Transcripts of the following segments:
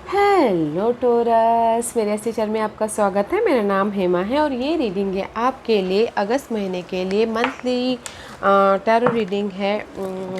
Hello torus, मेरे इस teacher में आपका स्वागत है। मेरा नाम हेमा है और ये रीडिंग है आपके लिए अगस्त महीने के लिए मंथली टैरो रीडिंग है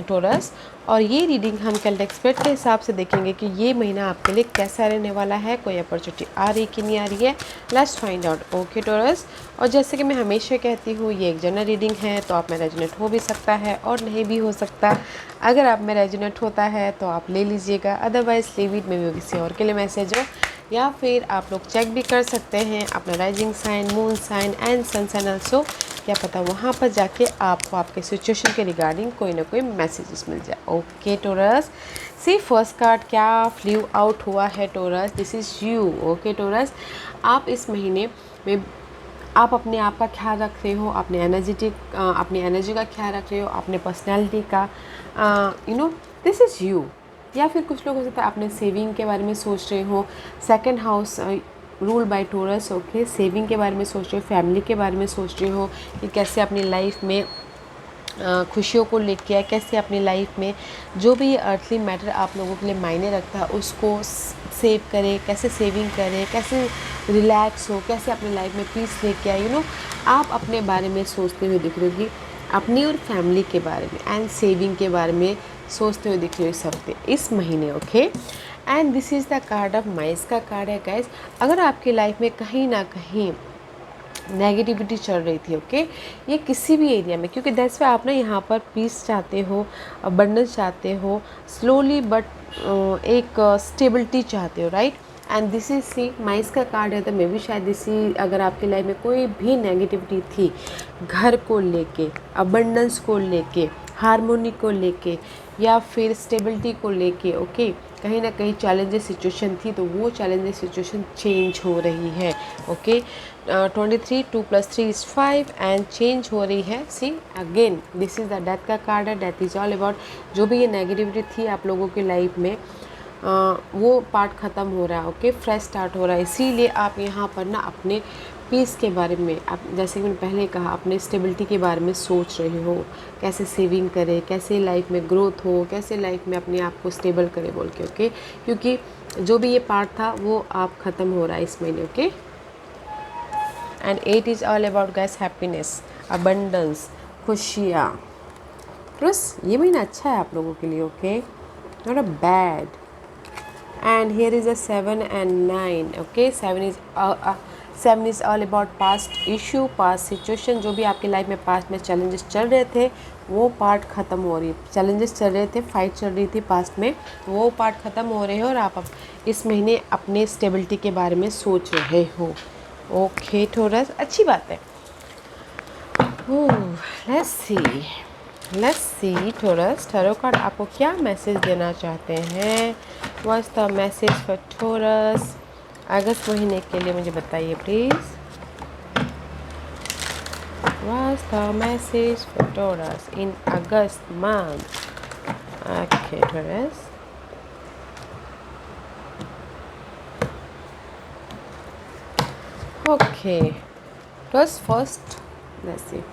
टोरस। और ये रीडिंग हम कल एक्सपर्ट के हिसाब से देखेंगे कि ये महीना आपके लिए कैसा रहने वाला है, कोई अपॉर्चुनिटी आ रही कि नहीं आ रही है। Let's find out. Okay Taurus, और जैसे कि मैं हमेशा कहती हूँ ये एक जनरल रीडिंग है, तो आप में रेजोनेट हो भी सकता है और नहीं भी हो सकता। अगर आप में रेजोनेट होता है तो आप ले लीजिएगा, अदरवाइज लीव इट, में भी किसी और के लिए मैसेज हो। या फिर आप लोग चेक भी कर सकते हैं अपना rising sign, moon sign and sun sign also. क्या पता वहाँ पर जाके आपको आपके सिचुएशन के रिगार्डिंग कोई ना कोई मैसेजेस मिल जाए। Okay Taurus, see first card क्या फ्लू आउट हुआ है Taurus, this is you. Okay Taurus, आप इस महीने में आप अपने आप का ख्याल रख रहे हो, अपने अपनी एनर्जी का ख्याल रख रहे हो, अपने पर्सनैलिटी का, दिस इज़ यू। या फिर कुछ लोग हो सकता है अपने सेविंग के बारे में सोच रहे हो। Second house rule by Taurus. Okay, saving के बारे में सोच रहे हो, फैमिली के बारे में सोच रहे हो कि कैसे अपनी लाइफ में खुशियों को लेके आए, कैसे अपनी लाइफ में जो भी अर्थली मैटर आप लोगों के लिए मायने रखता है उसको सेव करें, कैसे सेविंग करें, कैसे रिलैक्स हो, कैसे अपनी लाइफ में पीस लेके आए। आप अपने बारे में सोचते हुए दिख रहे हो कि अपनी और फैमिली के बारे में एंड सेविंग के बारे में सोचते हुए दिख रहे हो इस हफ्ते, इस महीने। Okay, and this is the card of mice का कार्ड है गाइस। अगर आपकी लाइफ में कहीं ना कहीं नेगेटिविटी चल रही थी, ओके, ये किसी भी एरिया में, क्योंकि दैट्स वाई आप ना यहाँ पर पीस चाहते हो, अबंडेंस चाहते हो, स्लोली बट एक स्टेबिलिटी चाहते हो, राइट। एंड दिस इज सी माइस का कार्ड है, तो मे भी शायद इसी अगर आपकी लाइफ में कोई भी नेगेटिविटी थी घर को लेके, अबंडेंस को लेके, हारमोनी को लेके, या फिर स्टेबिलिटी को लेके, ओके, कहीं ना कहीं चैलेंजेस सिचुएशन थी, तो वो चैलेंजेस सिचुएशन चेंज हो रही है। ओके, 23 2 + 3 = 5 एंड चेंज हो रही है। See again this is the death का कार्ड है। डेथ इज़ ऑल अबाउट जो भी ये नेगेटिविटी थी आप लोगों की लाइफ में, वो पार्ट ख़त्म हो रहा है। ओके, फ्रेश स्टार्ट हो रहा है। इसीलिए आप यहाँ पर ना अपने पीस के बारे में, आप जैसे कि मैंने पहले कहा, अपने स्टेबिलिटी के बारे में सोच रहे हो, कैसे सेविंग करें, कैसे लाइफ में ग्रोथ हो, कैसे लाइफ में अपने आप को स्टेबल करें बोल के। ओके, क्योंकि जो भी ये पार्ट था वो आप ख़त्म हो रहा है इस महीने। Okay, and 8 is all about gas happiness, abundance, खुशियाँ। प्लस ये महीना अच्छा है आप लोगों के लिए। Okay, not a bad. And here is a 7 and 9. Okay, 7 is all about past issue, past situation. जो भी आपकी लाइफ में पास्ट में चैलेंजेस चल रहे थे वो पार्ट ख़त्म हो रही है। चैलेंजेस चल रहे थे, फाइट चल रही थी पास्ट में, वो पार्ट ख़त्म हो रहे हैं और आप इस महीने अपने स्टेबिलिटी के बारे में सोच रहे हो। ओके टोरस, अच्छी बात है। Let's see Taurus, tarot card आपको क्या मैसेज देना चाहते हैं। What's the message for Taurus August महीने के लिए, मुझे बताइए please. What's the message for Taurus in August month. Okay Taurus, okay Taurus, first let's see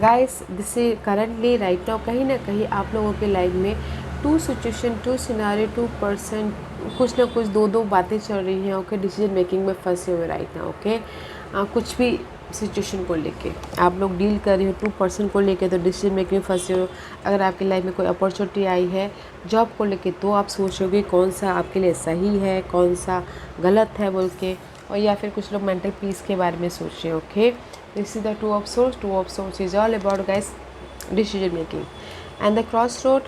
guys, this is currently right now कहीं ना कहीं आप लोगों के लाइफ में टू सिचुएशन, टू सिनारियो, 2% कुछ ना कुछ दो बातें चल रही हैं। ओके, डिसीजन मेकिंग में फंसे हुए राइट नाउ। ओके, कुछ भी सिचुएशन को लेके आप लोग डील कर रहे हो, 2% को लेके तो डिसीजन मेकिंग में फंसे हो। अगर आपकी लाइफ में कोई अपॉर्चुनिटी आई है जॉब को लेके, तो आप सोचोगे कौन सा आपके लिए सही है, कौन सा गलत है बोल के। और या फिर कुछ लोग मेंटल पीस के बारे में सोच रहे हो। Okay, this is the 2 of swords. 2 of swords is all about guys decision making and the crossroad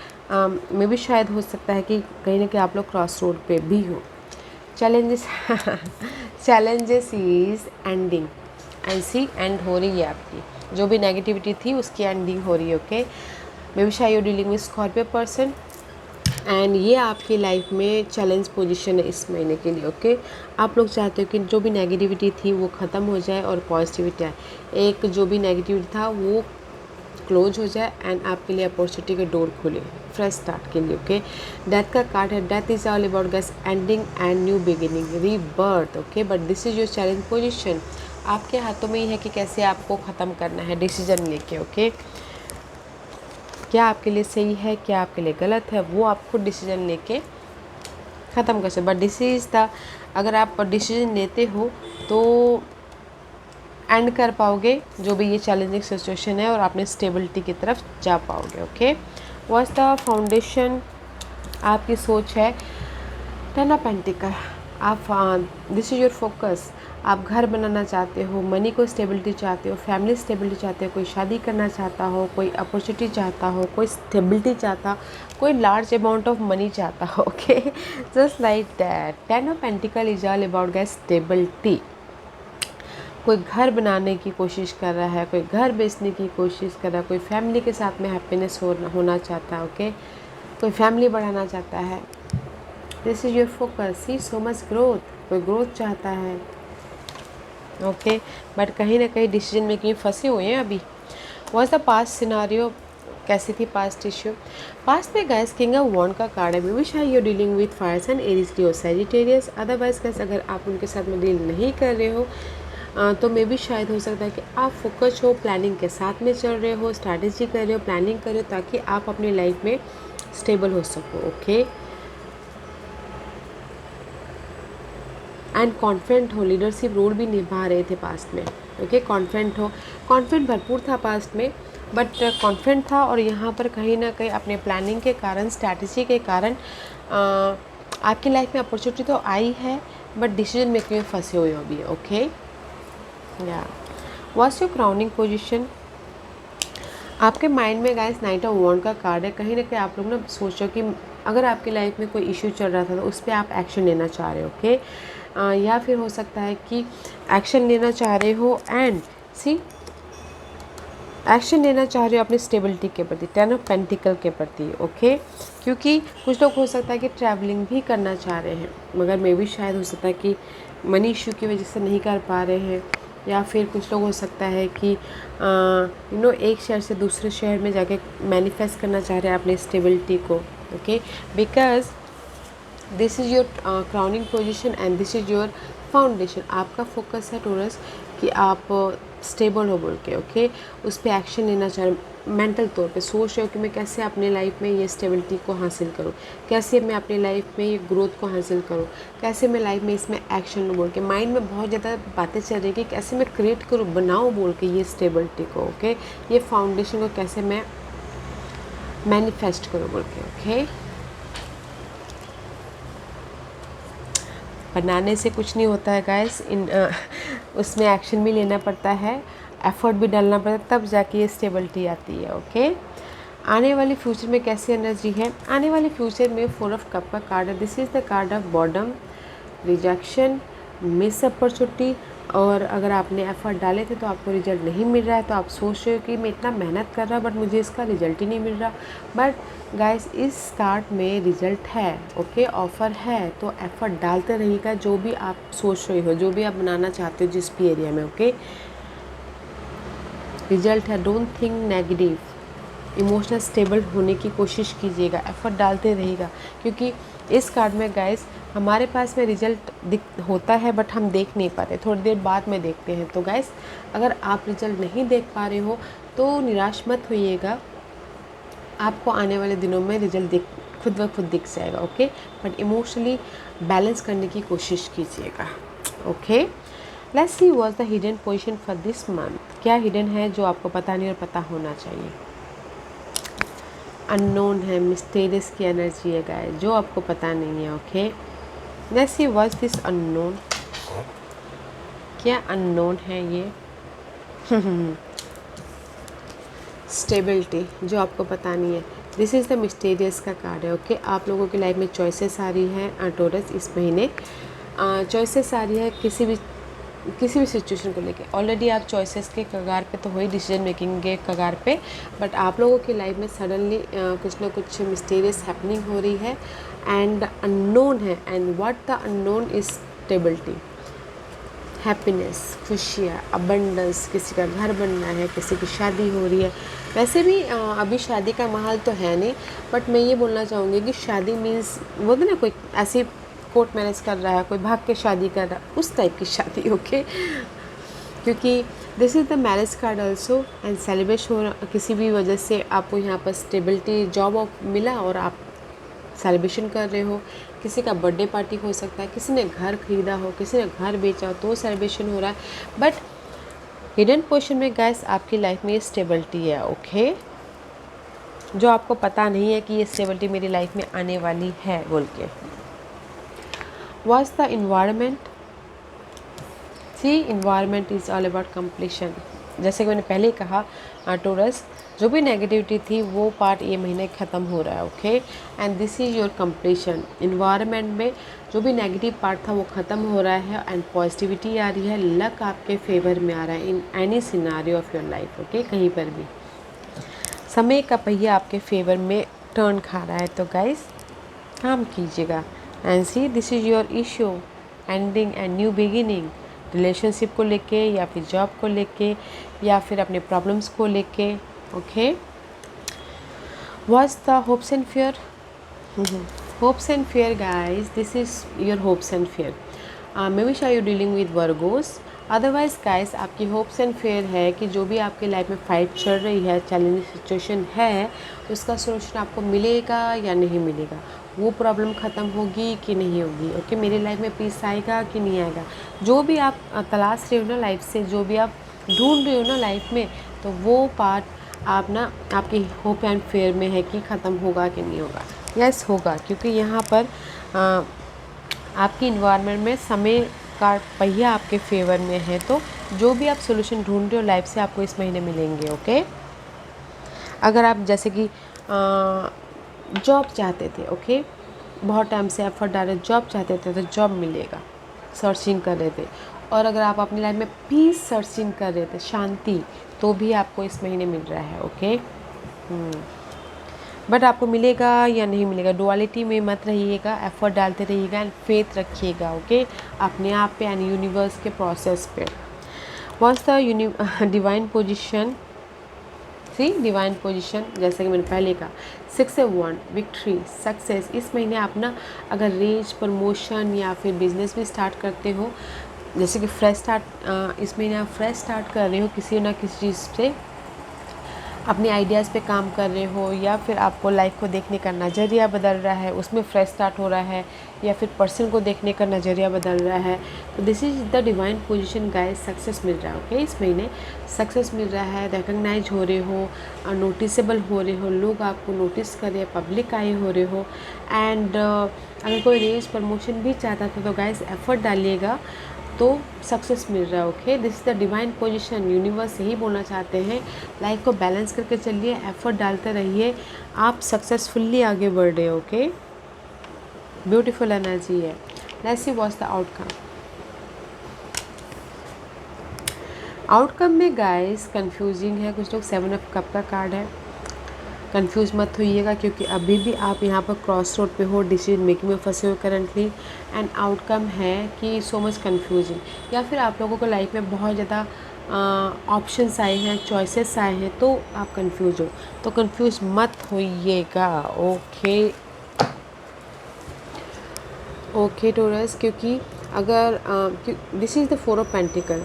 में भी शायद हो सकता है कि कहीं ना कहीं आप लोग क्रॉस रोड पे भी हो। Challenges challenges is ending and see end हो रही है आपकी जो भी नेगेटिविटी थी उसकी एंडिंग हो रही है। ओके, मे बी शायद you dealing with Scorpio person and ये आपकी लाइफ में चैलेंज पोजीशन है इस महीने के लिए। ओके, आप लोग चाहते हो कि जो भी नेगेटिविटी थी वो ख़त्म हो जाए और पॉजिटिविटी आए। एक जो भी नेगेटिविटी था वो क्लोज हो जाए एंड आपके लिए अपॉर्चुनिटी के डोर खुले फ्रेश स्टार्ट के लिए। ओके, डेथ का कार्ड है। Death is all about gas ending and new beginning, rebirth. Okay, but this is your challenge position. आपके हाथों में ही है कि कैसे आपको ख़त्म करना है डिसीजन लेके। ओके, क्या आपके लिए सही है, क्या आपके लिए गलत है, वो आप खुद डिसीजन लेके ख़त्म कर सकते, बट दिस इज़ द, अगर आप डिसीजन लेते हो तो एंड कर पाओगे जो भी ये चैलेंजिंग सिचुएशन है और आपने स्टेबिलिटी की तरफ जा पाओगे। ओके, व्हाट्स द फाउंडेशन, आपकी सोच है 10 ऑफ पेंटिकल, आप दिस इज़ योर फोकस, आप घर बनाना चाहते हो, मनी को स्टेबिलिटी चाहते हो, फैमिली स्टेबिलिटी चाहते हो, कोई शादी करना चाहता हो, कोई अपॉर्चुनिटी चाहता हो, कोई स्टेबिलिटी चाहता, कोई लार्ज अमाउंट ऑफ मनी चाहता हो। Okay, just like that 10 of pentacle is all about guys stability. कोई घर बनाने की कोशिश कर रहा है, कोई घर बेचने की कोशिश कर रहा है, कोई फैमिली के साथ में हैप्पीनेस होना चाहता है। ओके, कोई फैमिली बढ़ाना चाहता है, this is your focus, see so much growth, कोई ग्रोथ चाहता है। ओके, बट कहीं ना कहीं डिसीजन मेकिंग में फंसे हुए हैं अभी। व्हाट्स द पास्ट सिनारियो, कैसी थी पास्ट इश्यू? पास्ट में गैस किंग ऑफ वॉन्ड का कार्ड है, मे बी शायद you dealing with fire sign, Aries, Leo, Sagittarius. Otherwise guess अगर आप उनके साथ में डील नहीं कर रहे हो तो मे बी शायद हो सकता है कि आप फोकस हो, प्लानिंग के साथ में चल रहे हो, स्ट्रैटेजी कर रहे हो, प्लानिंग कर रहे हो ताकि आप अपनी लाइफ में स्टेबल हो सको। ओके, एंड कॉन्फिडेंट हो, लीडरशिप रोल भी निभा रहे थे पास्ट में। ओके, कॉन्फिडेंट हो, कॉन्फिडेंट भरपूर था पास्ट में, बट कॉन्फिडेंट था और यहाँ पर कहीं ना कहीं अपने प्लानिंग के कारण, स्ट्रैटेजी के कारण आपकी लाइफ में अपॉर्चुनिटी तो आई है, बट डिसीजन मेकिंग में फंसे हुए हो अभी। ओके, या व्हाट्स योर क्राउनिंग पोजीशन? आपके माइंड में गाइस नाइट ऑफ वॉन्ड का कार्ड है। कहीं ना कहीं आप लोग ना सोचो कि अगर आपकी लाइफ में कोई इश्यू चल रहा था तो उस पर आप एक्शन लेना चाह रहे हो। ओके, या फिर हो सकता है कि एक्शन लेना चाह रहे हो एंड सी एक्शन लेना चाह रहे हो अपनी स्टेबिलिटी के प्रति, 10 ऑफ पेंटिकल के प्रति। ओके, क्योंकि कुछ लोग हो सकता है कि ट्रैवलिंग भी करना चाह रहे हैं, मगर मे भी शायद हो सकता है कि मनी इशू की वजह से नहीं कर पा रहे हैं, या फिर कुछ लोग हो सकता है कि एक शहर से दूसरे शहर में जाके मैनिफेस्ट करना चाह रहे हैं अपनी स्टेबिलिटी को। Okay, because this is your crowning position and this is your foundation. आपका फोकस है टोरस कि आप स्टेबल हो बोल के। ओके, उस पर एक्शन लेना चाह रहे, मेंटल तौर पे सोच रहे हो कि मैं कैसे अपने लाइफ में ये स्टेबिलिटी को हासिल करूँ, कैसे मैं अपनी लाइफ में ये ग्रोथ को हासिल करूँ, कैसे मैं लाइफ में इसमें एक्शन लूँ बोल के। माइंड में बहुत ज़्यादा बातें चल रही कि कैसे मैं क्रिएट करूँ, बनाऊँ बोल के ये स्टेबिलिटी को। ओके, ये फाउंडेशन को कैसे मैं मैनिफेस्ट करूँ बोल के। ओके, बनाने से कुछ नहीं होता है गाइस, उसमें एक्शन भी लेना पड़ता है, एफर्ट भी डालना पड़ता है, तब जाके ये स्टेबिलिटी आती है। ओके, आने वाली फ्यूचर में कैसी एनर्जी है? आने वाले फ्यूचर में 4 ऑफ कप का कार्ड है। This is the card of boredom, rejection, miss opportunity. और अगर आपने एफर्ट डाले थे तो आपको रिजल्ट नहीं मिल रहा है, तो आप सोच रहे हो कि मैं इतना मेहनत कर रहा बट मुझे इसका रिजल्ट ही नहीं मिल रहा। बट गाइस इस कार्ड में रिजल्ट है। ओके, ऑफ़र है, तो एफर्ट डालते रहिएगा जो भी आप सोच रहे हो, जो भी आप बनाना चाहते हो जिस भी एरिया में। ओके, रिजल्ट है, don't think negative, emotional stable होने की कोशिश कीजिएगा, एफर्ट डालते रहिएगा। क्योंकि इस कार्ड में गाइस हमारे पास में रिजल्ट होता है बट हम देख नहीं पाते, थोड़ी देर बाद में देखते हैं। तो गाइस अगर आप रिजल्ट नहीं देख पा रहे हो तो निराश मत होइएगा, आपको आने वाले दिनों में रिजल्ट खुद ब खुद दिख जाएगा। ओके, बट इमोशनली बैलेंस करने की कोशिश कीजिएगा। Okay, let's see what's the hidden position for this month. क्या हिडन है जो आपको पता नहीं और पता होना चाहिए? अननोन है, मिस्टीरियस की एनर्जी है गाइस, जो आपको पता नहीं है। Okay, let's see what's this unknown. क्या अननोन है ये? स्टेबिलिटी, जो आपको पता नहीं है। दिस इज़ द मिस्टीरियस का कार्ड है। ओके, आप लोगों की लाइफ में चॉइसेस आ रही हैं टोरस इस महीने, चॉइसेस आ रही है किसी भी सिचुएशन को लेके। ऑलरेडी आप चॉइसेस के कगार पे तो हो ही, डिसीजन मेकिंग के कगार पे, बट आप लोगों की लाइफ में सडनली कुछ ना कुछ मिस्टीरियस हैपनिंग हो रही है एंड अननोन है। And what the unknown is stability, happiness, खुशियाँ, अबंडेंस, किसी का घर बनना है, किसी की शादी हो रही है। वैसे भी अभी शादी का माहौल तो है नहीं, बट मैं ये बोलना चाहूँगी कि शादी मीन्स वो ना कोई ऐसी कोर्ट मैरिज कर रहा है, कोई भाग के शादी कर रहा है, उस टाइप की शादी। ओके, क्योंकि this is the marriage card also and celebration हो रहा, किसी भी वजह से आपको यहाँ पर स्टेबिलिटी जॉब मिला और आप सेलिब्रेशन कर रहे हो, किसी का बर्थडे पार्टी हो सकता है, किसी ने घर खरीदा हो, किसी ने घर बेचा हो तो सेलिब्रेशन हो रहा है। बट हिडन पोजीशन में गाइस आपकी लाइफ में ये स्टेबिलिटी है, ओके, जो आपको पता नहीं है कि ये स्टेबिलिटी मेरी लाइफ में आने वाली है बोल के। What's the environment? See, environment is all about completion. जैसे कि मैंने पहले ही कहा, टोरस, जो भी नेगेटिविटी थी वो पार्ट ये महीने ख़त्म हो रहा है, okay, and this is your completion. Environment में जो भी नेगेटिव पार्ट था वो ख़त्म हो रहा है एंड पॉजिटिविटी आ रही है, लक आपके फेवर में आ रहा है in any scenario of your life, okay, कहीं पर भी समय का पहिया आपके फेवर में टर्न खा रहा है। तो गाइस काम कीजिएगा and see, this is your issue, ending and new beginning, relationship को लेके या फिर जॉब को लेके या फिर अपने प्रॉब्लम्स को लेके, okay. What's the hopes and fear? Hopes and fear guys, this is your hopes and fear. Maybe शायद you dealing with Virgos, otherwise guys आपकी होप्स एंड फेयर है कि जो भी आपके लाइफ में फाइट चल रही है, चैलेंजिंग सिचुएशन है, उसका सोल्यूशन आपको मिलेगा या नहीं मिलेगा, वो प्रॉब्लम ख़त्म होगी कि नहीं होगी, ओके, मेरी लाइफ में पीस आएगा कि नहीं आएगा। जो भी आप तलाश रहे हो ना लाइफ से, जो भी आप ढूंढ रहे हो ना लाइफ में, तो वो पार्ट आप ना आपकी होप एंड फेयर में है कि ख़त्म होगा कि नहीं होगा। यस होगा, क्योंकि यहाँ पर आपकी इन्वायरमेंट में समय का पहिया आपके फेवर में है। तो जो भी आप सोल्यूशन ढूंढ रहे हो लाइफ से, आपको इस महीने मिलेंगे, ओके। अगर आप जैसे कि जॉब चाहते थे, ओके, बहुत टाइम से एफर्ट डाले जॉब चाहते थे तो जॉब मिलेगा, सर्चिंग कर रहे थे। और अगर आप अपनी लाइफ में पीस सर्चिंग कर रहे थे, शांति, तो भी आपको इस महीने मिल रहा है, ओके। बट आपको मिलेगा या नहीं मिलेगा, डुअलिटी में मत रहिएगा, एफर्ट डालते रहिएगा एंड फेथ रखिएगा, ओके, अपने आप पे एंड यूनिवर्स के प्रोसेस पे। What's the divine position? See, divine position, जैसे कि मैंने पहले कहा, 6 of Wands, विक्ट्री, सक्सेस। इस महीने आप ना अगर रेंज, प्रमोशन या फिर बिजनेस भी स्टार्ट करते हो, जैसे कि फ्रेश स्टार्ट, इस महीने आप फ्रेश स्टार्ट कर रहे हो किसी ना किसी चीज़ से, अपने आइडियाज़ पे काम कर रहे हो, या फिर आपको लाइफ को देखने का नज़रिया बदल रहा है, उसमें फ्रेश स्टार्ट हो रहा है, या फिर पर्सन को देखने का नज़रिया बदल रहा है, तो this is the divine position guys. Success मिल रहा है, ओके, इस महीने सक्सेस मिल रहा है, रिकग्नाइज हो रहे हो, नोटिसेबल हो रहे हो, लोग आपको नोटिस कर रहे हैं, पब्लिक आए हो रहे हो। एंड अगर कोई रेंज प्रमोशन भी चाहता था तो गाइस एफर्ट डालिएगा तो सक्सेस मिल रहा है, okay. This is the divine position. Universe यही बोलना चाहते हैं, लाइफ को बैलेंस करके चलिए, एफर्ट डालते रहिए, आप सक्सेसफुली आगे बढ़ रहे हो, ओके। ब्यूटीफुल एनर्जी है। Let's see what's the outcome. Outcome में गाइस कंफ्यूजिंग है, कुछ लोग 7 of कप का कार्ड है। कंफ्यूज मत होइएगा, क्योंकि अभी भी आप यहाँ पर क्रॉस रोड पे हो, डिसीजन मेकिंग में फंसे हो करंटली। एंड आउटकम है कि सो मच कंफ्यूजिंग, या फिर आप लोगों को लाइफ में बहुत ज़्यादा ऑप्शंस आए हैं, चॉइसेस आए हैं, तो आप कंफ्यूज हो, तो कंफ्यूज मत होइएगा, ओके। ओके टोरस, क्योंकि अगर this is the 4 of pentacle,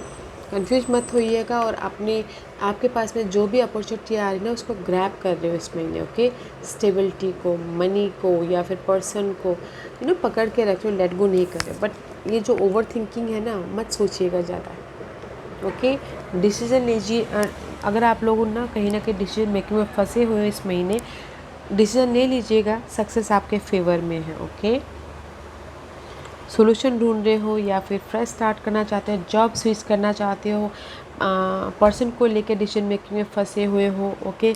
confuse मत होइएगा और अपने आपके पास में जो भी अपॉर्चुनिटी आ रही है ना उसको ग्रैब कर रहे हो इस महीने, ओके। स्टेबिलिटी को, मनी को या फिर पर्सन को पकड़ के रख रहे हो, लेट गो नहीं कर रहे। बट ये जो ओवर थिंकिंग है ना, मत सोचिएगा ज़्यादा, ओके। डिसीजन लीजिए। अगर आप लोग ना कहीं डिसीजन मेकिंग में फंसे हुए हो इस महीने, डिसीजन ले लीजिएगा, सक्सेस आपके फेवर में है, ओके। सोल्यूशन ढूंढ रहे हो या फिर फ्रेश स्टार्ट करना चाहते हो, जॉब स्विच करना चाहते हो, पर्सन को लेकर डिसीजन मेकिंग में फंसे हुए हो, ओके,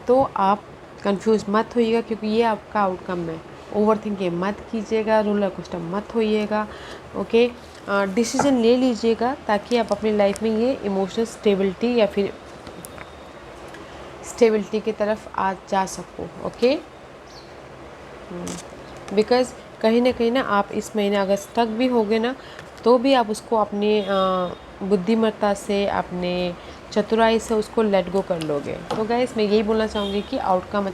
तो आप कंफ्यूज मत होइएगा, क्योंकि ये आपका आउटकम है। ओवर थिंकिंग मत कीजिएगा, रोलर कोस्टर मत होइएगा, ओके। डिसीजन ले लीजिएगा ताकि आप अपनी लाइफ में ये इमोशनल स्टेबिलिटी या फिर स्टेबिलिटी की तरफ आ जा सको, ओके। बिकॉज़ कहीं ना आप इस महीने अगर स्टक भी होगे ना, तो भी आप उसको अपने बुद्धिमत्ता से, अपने चतुराई से उसको लेट गो कर लोगे। तो गाइस मैं यही बोलना चाहूँगी कि आउटकम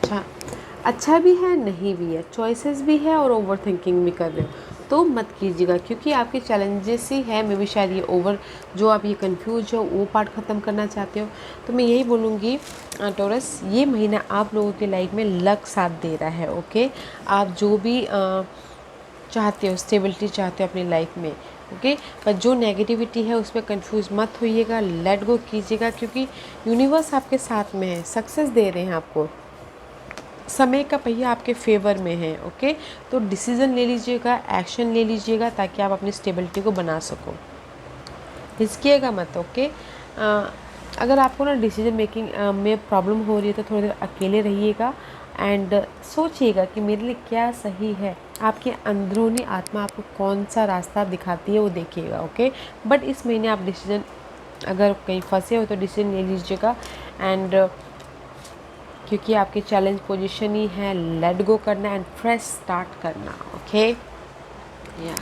अच्छा भी है, नहीं भी है, चॉइसेस भी है और ओवर थिंकिंग भी कर रहे हो तो मत कीजिएगा, क्योंकि आपके चैलेंजेस ही है। मैं भी शायद ये ओवर जो आप ये कंफ्यूज हो वो पार्ट ख़त्म करना चाहते हो। तो मैं यही बोलूँगी टॉरस, ये महीना आप लोगों की लाइफ में लक साथ दे रहा है, ओके। आप जो भी चाहते हो, स्टेबिलिटी चाहते हो अपनी लाइफ में, ओके। पर जो नेगेटिविटी है उसमें कंफ्यूज मत होइएगा, लेट गो कीजिएगा, क्योंकि यूनिवर्स आपके साथ में है, सक्सेस दे रहे हैं आपको, समय का पहिया आपके फेवर में है, ओके। तो डिसीज़न ले लीजिएगा, एक्शन ले लीजिएगा, ताकि आप अपनी स्टेबिलिटी को बना सको, हिचकिएगा मत, ओके। अगर आपको ना डिसीजन मेकिंग में प्रॉब्लम हो रही है तो थोड़ी देर अकेले रहिएगा एंड सोचिएगा कि मेरे लिए क्या सही है। आपकी अंदरूनी आत्मा आपको कौन सा रास्ता दिखाती है वो देखिएगा, ओके। बट इस महीने आप डिसीजन, अगर कहीं फंसे हो तो डिसीजन ले लीजिएगा एंड क्योंकि आपकी चैलेंज पोजीशन ही है लेट गो करना एंड फ्रेश स्टार्ट करना, ओके। या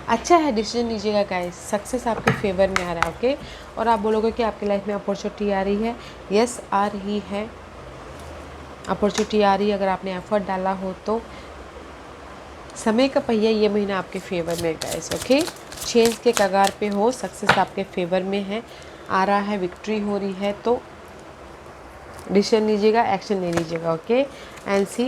अच्छा है, डिसीजन लीजिएगा गाइस, सक्सेस आपके फेवर में आ रहा है, ओके। और आप बोलोगे कि आपकी लाइफ में अपॉर्चुनिटी आ रही है, यस आ रही है, अपॉर्चुनिटी आ रही है। अगर आपने एफर्ट डाला हो तो समय का पहिया ये महीना आपके फेवर में गाइस, ओके। चेंज के कगार पे हो, सक्सेस आपके फेवर में है, आ रहा है, विक्ट्री हो रही है। तो डिसीजन लीजिएगा, एक्शन ले लीजिएगा, okay. And see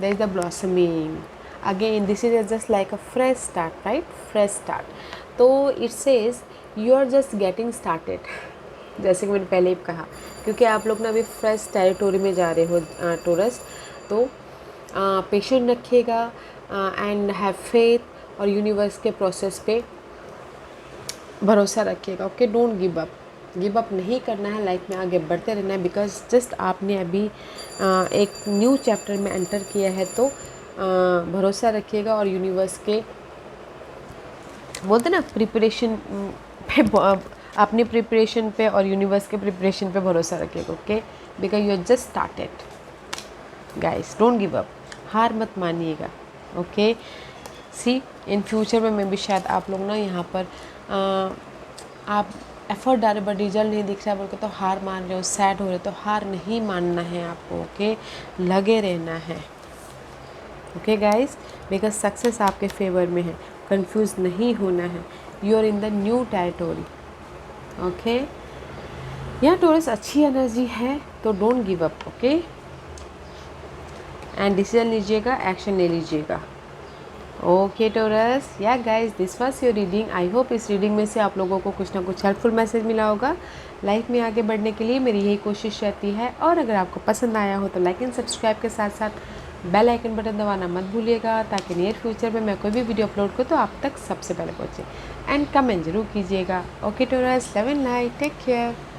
there is the blossoming again, this is just like a fresh start, right, fresh start. तो it says you are just getting started, जैसे कि मैंने पहले ही कहा, क्योंकि आप लोग ना अभी फ्रेश टेरिटोरी में जा रहे हो टूरिस्ट। तो पेशेंट रखिएगा एंड हैव फेथ, और यूनिवर्स के प्रोसेस पे भरोसा रखिएगा, ओके। डोंट गिव अप नहीं करना है, लाइफ में आगे बढ़ते रहना है, बिकॉज जस्ट आपने अभी एक न्यू चैप्टर में एंटर किया है। तो भरोसा रखिएगा और यूनिवर्स के बोलते ना प्रिपरेशन पे, अपनी प्रिपरेशन पे और यूनिवर्स के प्रिपरेशन पे भरोसा रखिएगा, okay. Because you are just started guys, don't give up, हार मत मानिएगा, ओके। सी इन फ्यूचर में भी शायद आप लोग ना यहाँ पर आप एफर्ट डाल रहे बट रिजल्ट नहीं दिख रहा बोल के तो हार मान रहे हो, सैड हो रहे हो, तो हार नहीं मानना है आपको, ओके। लगे रहना है, ओके गाइस, बिकॉज सक्सेस आपके फेवर में है, कंफ्यूज नहीं होना है, you are in the new territory, okay. यहाँ टोरस अच्छी एनर्जी है, तो don't give up, okay. And decision लीजिएगा, एक्शन ले लीजिएगा, okay Taurus. Yeah guys, this was your reading. I hope इस रीडिंग में से आप लोगों को कुछ ना कुछ हेल्पफुल मैसेज मिला होगा। लाइफ में आगे बढ़ने के लिए मेरी यही कोशिश रहती है, और अगर आपको पसंद आया हो तो लाइक एंड सब्सक्राइब के साथ साथ बेल आइकन बटन दबाना मत भूलिएगा, ताकि नियर फ्यूचर में मैं कोई भी वीडियो अपलोड करूँ तो आप तक सबसे पहले पहुँचे। एंड कमेंट जरूर कीजिएगा, okay Taurus, love and light, take care.